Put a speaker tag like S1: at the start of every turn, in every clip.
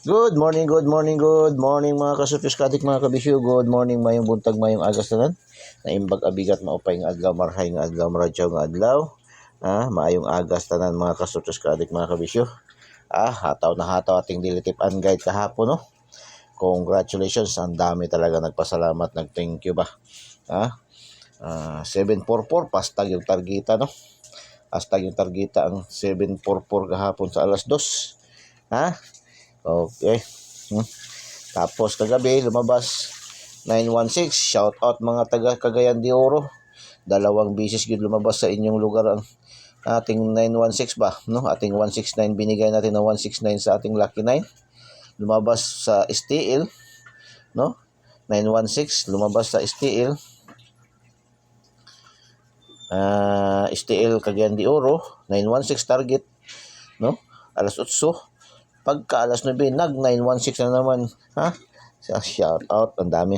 S1: Good morning mga kasophisticated mga kabisyo. Good morning, mayong buntag, mayong agas tanan. Naimbag abigat maupay nga adlaw, marhay nga adlaw, maradyaw nga adlaw. Maayong agas tanan mga kasophisticated mga kabisyo. Hataw na hataw ating dilitip and guide kahapon, no? Congratulations, ang dami talaga nagpasalamat, nag-thank you ba. 744 pastag yung targeta, no? Pastag yung targeta ang 744 kahapon sa alas 2. Okay. Tapos kagabi lumabas 916. Shout out mga taga Cagayan de Oro. Dalawang bisis gid lumabas sa inyong lugar ang ating 916 ba, no? Ating 169 binigay natin ng 169 sa ating Lucky 9. Lumabas sa STL, no? 916 lumabas sa STL. STL Cagayan de Oro, 916 target, no? Alas 8. Pagka alas 9, nag 916 na naman, shout out, ang dami.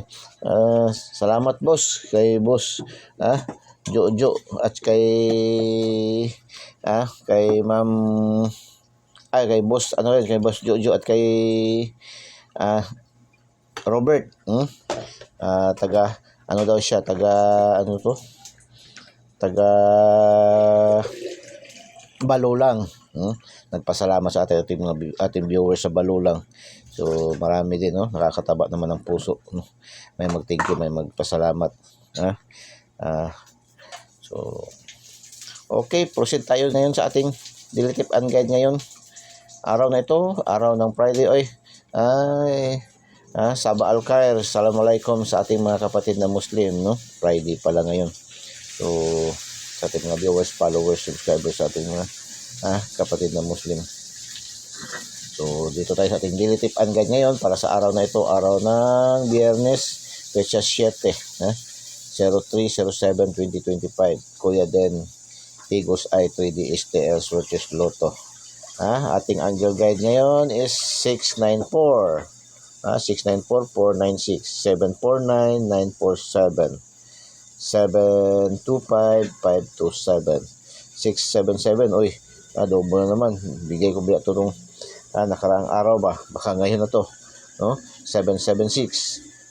S1: Salamat boss, kay boss Jojo at kay ma'am kay boss kay boss Jojo at kay Robert, taga ano daw siya, taga Balulang. Nagpasalamat sa ating viewers sa Balulang. So marami din, no? Nakakataba naman ng puso, no? May mag-thank you, may magpasalamat. So okay, proceed tayo ngayon sa ating daily tip and guide ngayon. Araw na ito, araw ng Friday. Saba al-Khair. Assalamualaikum sa ating mga kapatid na Muslim, no? Friday pala ngayon. So sa ating mga viewers, followers, subscribers, sa ating mga kapatid na Muslim. So dito tayo sa ating daily tip and guide ngayon para sa araw na ito, araw ng Biyernes, Petsa 7, 03/07/2025. Kuya Den Higos I 3D STL Swatches Lotto. Ating angel guide ngayon is 694. 694-496, 749-947, 725-527, 677. Double na naman. Bigay ko biya ito nung nakaraang araw ba. Baka ngayon na to, no?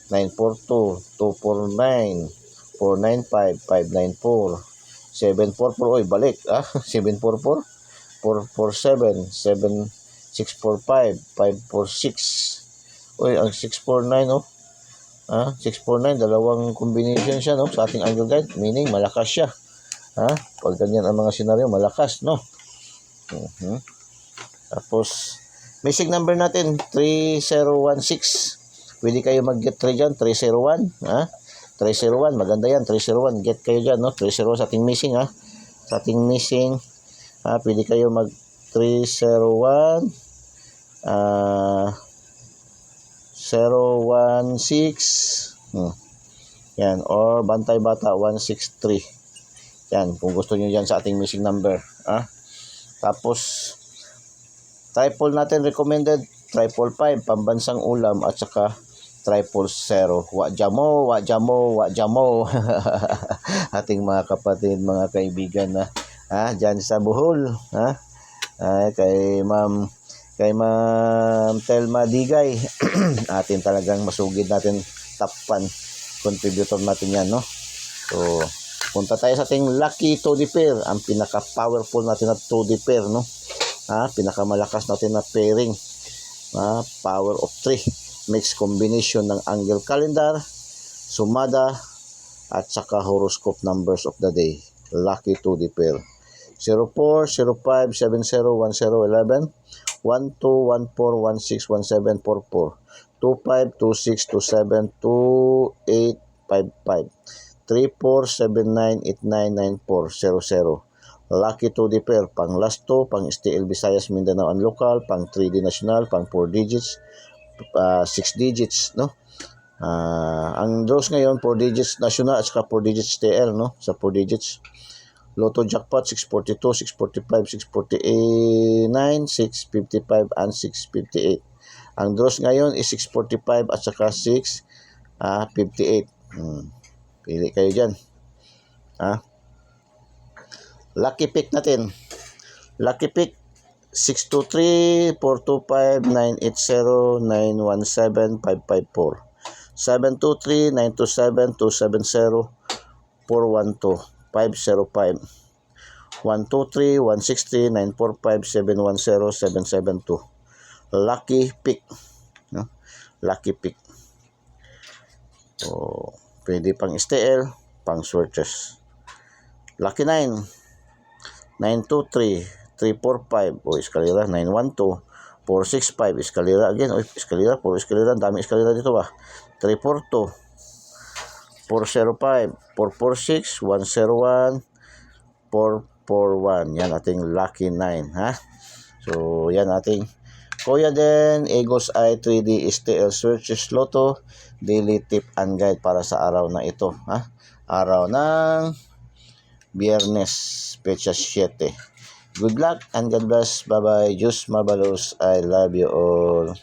S1: 776-942-249, 495-594, 744. Balik. 744, 447, 7645, 546. Ang 649, 649, dalawang combination siya, no, sa ating angel guide, meaning malakas siya. Pag ganyan ang mga senaryo, malakas, no? Tapos message number natin 3016. Pwede kayo mag-get 3 dyan, 301, 301, maganda yan, 301, get kayo dyan, no? 301 sa ating missing, sa ating missing, pwede kayo mag 301 016, yan, or Bantay Bata 163. Yan, kung gusto niyo yan sa ating missing number. Tapos triple natin recommended, 555 pambansang ulam, at saka 000 wajamo ating mga kapatid, mga kaibigan na dyan sa Bohol, kay Ma'am Telma Digay. Atin talagang masugid natin, top 1 contributor natin yan, no? So punta tayo sa ating lucky 2D pair, ang pinaka-powerful natin na 2D pair, no? Pinakamalakas natin na pairing, power of 3, mixed combination ng angel calendar, sumada, at saka horoscope numbers of the day. Lucky 2D pair 04, 05, 70, 10, 11, 12, 14, 16, 17, 44, 25, 26, 27, 28, 55, 34, 79, 89, 94, 00. Lucky 2D pair, pang last 2, pang STL Visayas, Mindanao and local, pang 3D national, pang 4 digits, 6 digits, no? Ang draws ngayon 4 digits national at saka 4 digits STL, no? Sa 4 digits Lotto jackpot 642, 645, 649, 655 and 658. Ang draws ngayon is 645 at saka 658. Pili kayo dyan. Lucky pick natin. Lucky pick 623-425-980-917-554. 723-927-270-412-505. 123-163-945-710-772. Lucky Pick. No? Lucky Pick. So, pwede pang STL, pang switches. Lucky 9. 923-345. O, eskalera. 912-465. Eskalera again. O, eskalera. Puro eskalera. Dami eskalera dito ba? 342. 405. 446. 101. 441. Yan ating lucky 9. Ha? So, yan ating Kuya Den, Eagles Eye 3D STL Searches Lotto Daily Tip and Guide para sa araw na ito. Ha? Araw ng Biyernes, Pecha 7. Good luck and God bless. Bye-bye. Diyos mabalos. I love you all.